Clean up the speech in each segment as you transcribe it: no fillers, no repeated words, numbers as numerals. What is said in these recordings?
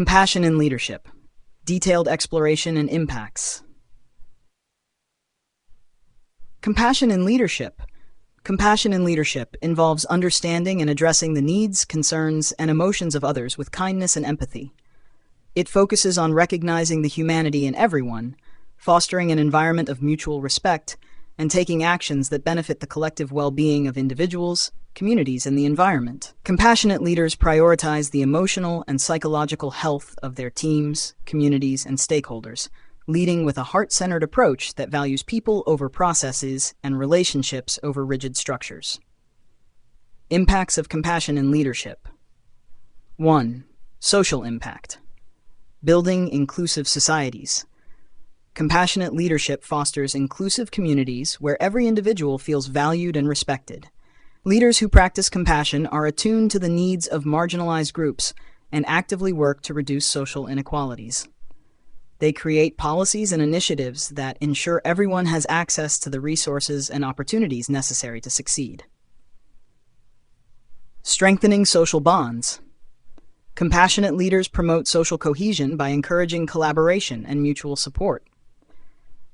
Compassion in leadership. Detailed exploration and impacts. Compassion in leadership. Compassion in leadership involves understanding and addressing the needs, concerns, and emotions of others with kindness and empathy. It focuses on recognizing the humanity in everyone, fostering an environment of mutual respect, and taking actions that benefit the collective well-being of individuals, communities, and the environment. Compassionate leaders prioritize the emotional and psychological health of their teams, communities, and stakeholders, leading with a heart-centered approach that values people over processes and relationships over rigid structures. Impacts of compassion in leadership. 1. Social impact. Building inclusive societies. Compassionate leadership fosters inclusive communities where every individual feels valued and respected. Leaders who practice compassion are attuned to the needs of marginalized groups and actively work to reduce social inequalities. They create policies and initiatives that ensure everyone has access to the resources and opportunities necessary to succeed. Strengthening social bonds. Compassionate leaders promote social cohesion by encouraging collaboration and mutual support.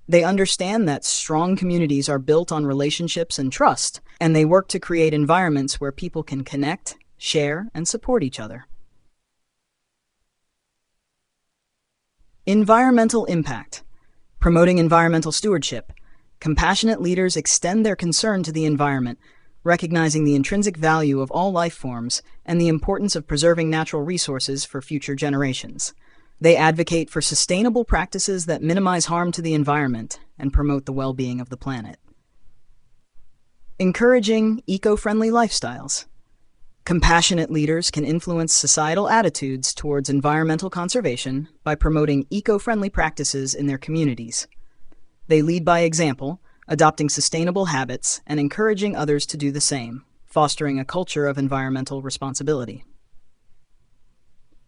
They understand that strong communities are built on relationships and trust, and they work to create environments where people can connect, share, and support each other. Environmental impact. Promoting environmental stewardship. Compassionate leaders extend their concern to the environment, recognizing the intrinsic value of all life forms and the importance of preserving natural resources for future generations. They advocate for sustainable practices that minimize harm to the environment and promote the well-being of the planet. Encouraging eco-friendly lifestyles. Compassionate leaders can influence societal attitudes towards environmental conservation by promoting eco-friendly practices in their communities. They lead by example, adopting sustainable habits and encouraging others to do the same, fostering a culture of environmental responsibility.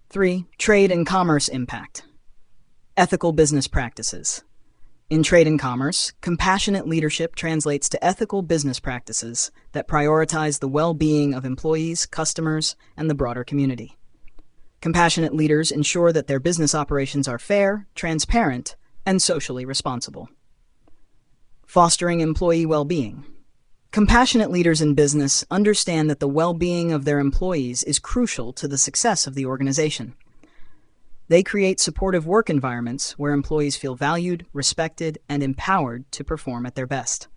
3. Trade and commerce impact. Ethical business practices. In trade and commerce, compassionate leadership translates to ethical business practices that prioritize the well-being of employees, customers, and the broader community. Compassionate leaders ensure that their business operations are fair, transparent, and socially responsible. Fostering employee well-being. Compassionate leaders in business understand that the well-being of their employees is crucial to the success of the organization. They create supportive work environments where employees feel valued, respected, and empowered to perform at their best.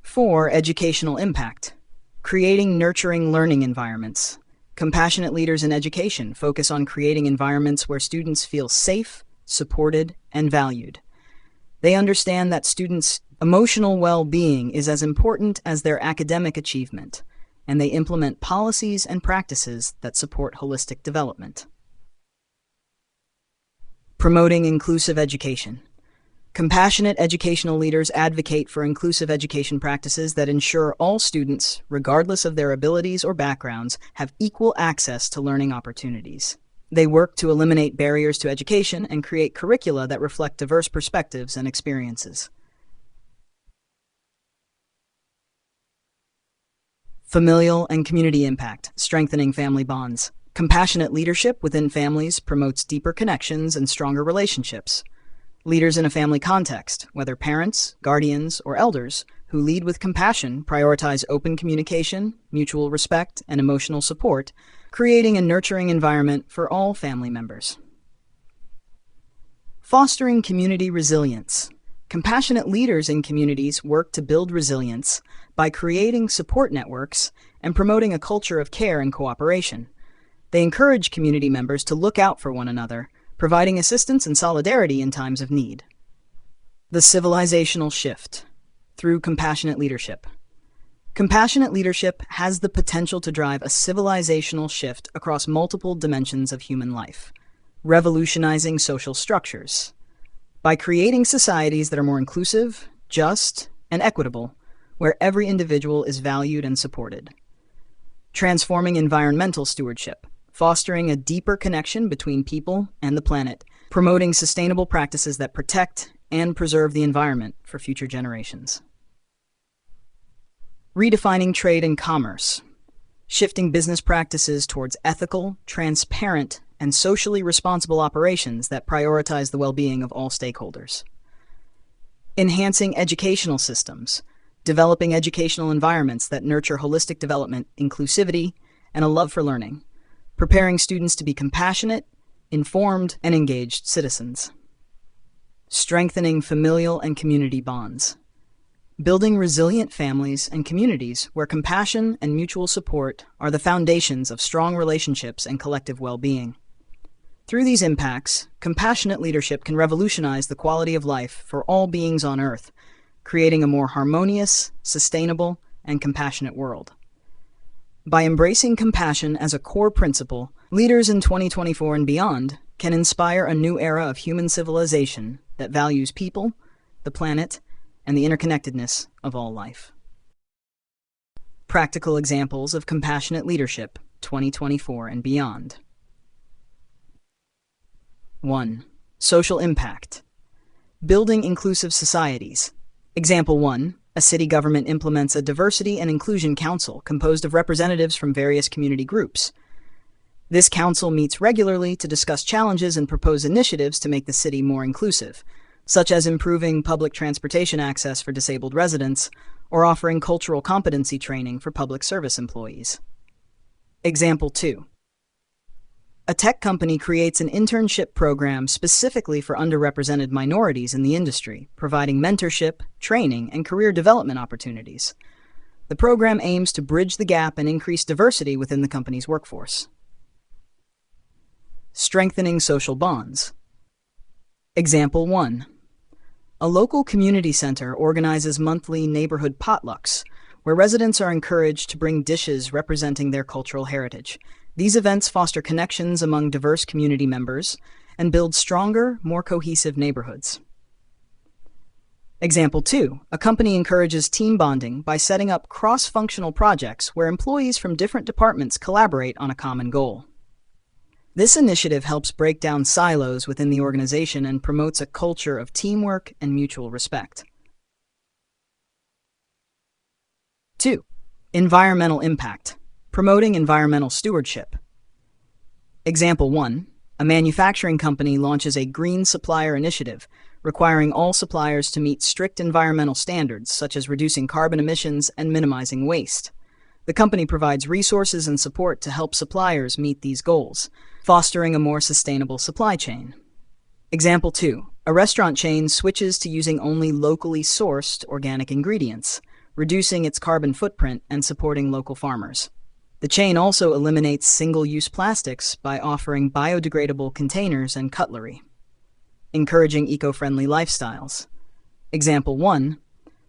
4. Educational impact. Creating nurturing learning environments. Compassionate leaders in education focus on creating environments where students feel safe, supported, and valued. They understand that students' emotional well-being is as important as their academic achievement, and they implement policies and practices that support holistic development. Promoting inclusive education. Compassionate educational leaders advocate for inclusive education practices that ensure all students, regardless of their abilities or backgrounds, have equal access to learning opportunities. They work to eliminate barriers to education and create curricula that reflect diverse perspectives and experiences. Familial and community impact, strengthening family bonds. Compassionate leadership within families promotes deeper connections and stronger relationships. Leaders in a family context, whether parents, guardians, or elders, who lead with compassion prioritize open communication, mutual respect, and emotional support, creating a nurturing environment for all family members. Fostering community resilience. Compassionate leaders in communities work to build resilience by creating support networks and promoting a culture of care and cooperation. They encourage community members to look out for one another, providing assistance and solidarity in times of need. The civilizational shift through compassionate leadership. Compassionate leadership has the potential to drive a civilizational shift across multiple dimensions of human life, revolutionizing social structures. By creating societies that are more inclusive, just, and equitable, where every individual is valued and supported. Transforming environmental stewardship, fostering a deeper connection between people and the planet, promoting sustainable practices that protect and preserve the environment for future generations. Redefining trade and commerce. shifting business practices towards ethical, transparent, and socially responsible operations that prioritize the well-being of all stakeholders. Enhancing educational systems, developing educational environments that nurture holistic development, inclusivity, and a love for learning, preparing students to be compassionate, informed, and engaged citizens. Strengthening familial and community bonds, building resilient families and communities where compassion and mutual support are the foundations of strong relationships and collective well-being. Through these impacts, compassionate leadership can revolutionize the quality of life for all beings on Earth, creating a more harmonious, sustainable, and compassionate world. By embracing compassion as a core principle, leaders in 2024 and beyond can inspire a new era of human civilization that values people, the planet, and the interconnectedness of all life. Practical examples of compassionate leadership, 2024 and beyond. 1. Social impact. Building inclusive societies. Example 1. A city government implements a diversity and inclusion council composed of representatives from various community groups. This council meets regularly to discuss challenges and propose initiatives to make the city more inclusive, such as improving public transportation access for disabled residents or offering cultural competency training for public service employees. Example 2. A tech company creates an internship program specifically for underrepresented minorities in the industry, providing mentorship, training, and career development opportunities. The program aims to bridge the gap and increase diversity within the company's workforce. Strengthening social bonds. Example 1. A local community center organizes monthly neighborhood potlucks, where residents are encouraged to bring dishes representing their cultural heritage. These events foster connections among diverse community members and build stronger, more cohesive neighborhoods. Example 2. A company encourages team bonding by setting up cross-functional projects where employees from different departments collaborate on a common goal. This initiative helps break down silos within the organization and promotes a culture of teamwork and mutual respect. 2. Environmental impact. Promoting environmental stewardship. Example 1. A manufacturing company launches a green supplier initiative, requiring all suppliers to meet strict environmental standards such as reducing carbon emissions and minimizing waste. The company provides resources and support to help suppliers meet these goals, fostering a more sustainable supply chain. Example 2. A restaurant chain switches to using only locally sourced organic ingredients, reducing its carbon footprint and supporting local farmers. The chain also eliminates single-use plastics by offering biodegradable containers and cutlery, encouraging eco-friendly lifestyles. Example 1.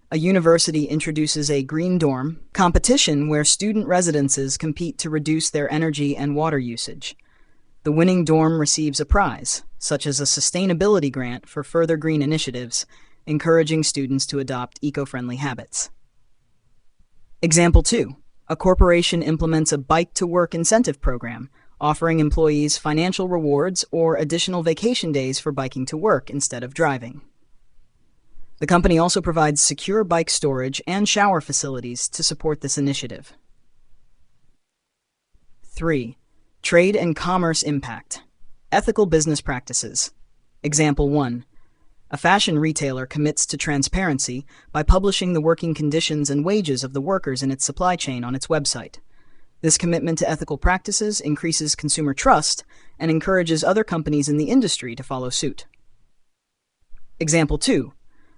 A university introduces a green dorm competition where student residences compete to reduce their energy and water usage. The winning dorm receives a prize, such as a sustainability grant for further green initiatives, encouraging students to adopt eco-friendly habits. Example 2. A corporation implements a bike-to-work incentive program, offering employees financial rewards or additional vacation days for biking to work instead of driving. The company also provides secure bike storage and shower facilities to support this initiative. 3. Trade and commerce impact. Ethical business practices. Example 1. A fashion retailer commits to transparency by publishing the working conditions and wages of the workers in its supply chain on its website. This commitment to ethical practices increases consumer trust and encourages other companies in the industry to follow suit. Example 2.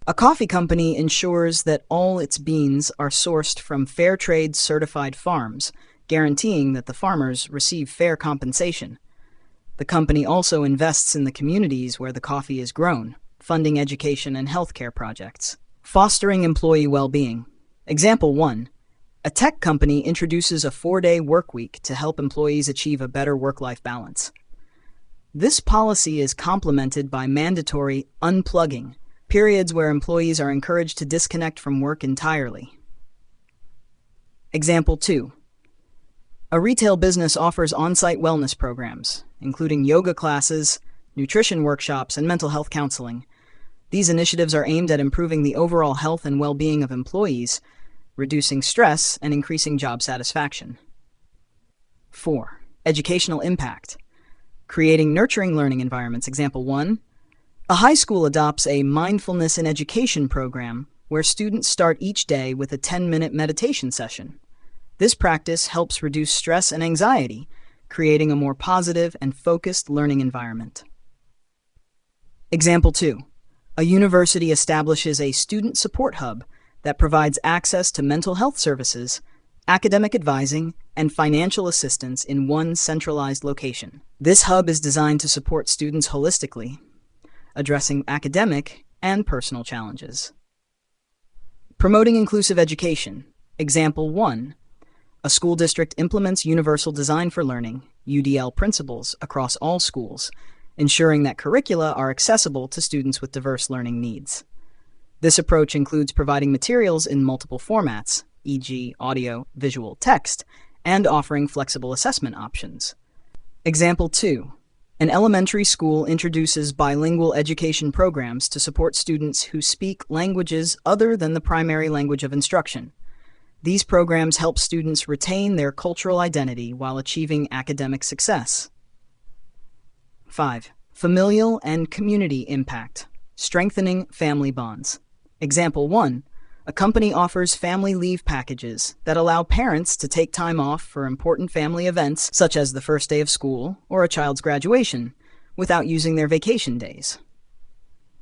A coffee company ensures that all its beans are sourced from fair trade certified farms, guaranteeing that the farmers receive fair compensation. The company also invests in the communities where the coffee is grown, funding education and healthcare projects. Fostering employee well-being. Example 1. A tech company introduces a 4-day work week to help employees achieve a better work-life balance. This policy is complemented by mandatory unplugging, periods where employees are encouraged to disconnect from work entirely. Example 2. A retail business offers on-site wellness programs, including yoga classes, nutrition workshops, and mental health counseling. These initiatives are aimed at improving the overall health and well-being of employees, reducing stress, and increasing job satisfaction. 4. Educational impact. Creating nurturing learning environments. Example 1. A high school adopts a mindfulness in education program where students start each day with a 10-minute meditation session. This practice helps reduce stress and anxiety, creating a more positive and focused learning environment. Example 2. A university establishes a student support hub that provides access to mental health services, academic advising, and financial assistance in one centralized location. This hub is designed to support students holistically, addressing academic and personal challenges. Promoting inclusive education. Example 1. A school district implements universal design for learning, UDL principles, across all schools, ensuring that curricula are accessible to students with diverse learning needs. This approach includes providing materials in multiple formats, e.g., audio, visual, text, and offering flexible assessment options. Example 2. An elementary school introduces bilingual education programs to support students who speak languages other than the primary language of instruction. These programs help students retain their cultural identity while achieving academic success. 5. Familial and community impact. Strengthening family bonds. Example 1. A company offers family leave packages that allow parents to take time off for important family events, such as the first day of school or a child's graduation, without using their vacation days.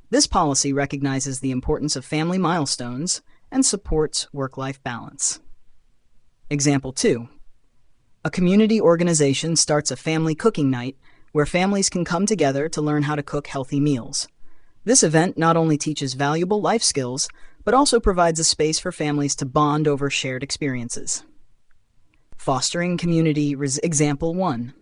This policy recognizes the importance of family milestones and supports work-life balance. Example 2. A community organization starts a family cooking night where families can come together to learn how to cook healthy meals. This event not only teaches valuable life skills, but also provides a space for families to bond over shared experiences. Fostering community. Example 1.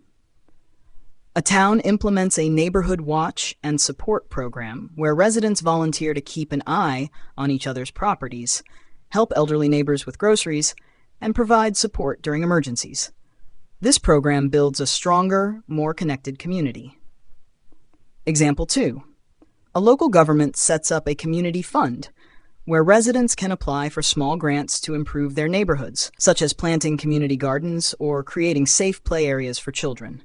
A town implements a neighborhood watch and support program where residents volunteer to keep an eye on each other's properties, help elderly neighbors with groceries, and provide support during emergencies. This program builds a stronger, more connected community. Example 2. A local government sets up a community fund where residents can apply for small grants to improve their neighborhoods, such as planting community gardens or creating safe play areas for children.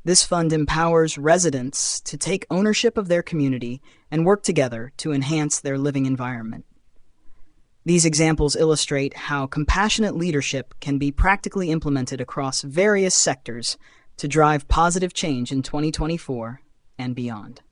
This fund empowers residents to take ownership of their community and work together to enhance their living environment. These examples illustrate how compassionate leadership can be practically implemented across various sectors to drive positive change in 2024 and beyond.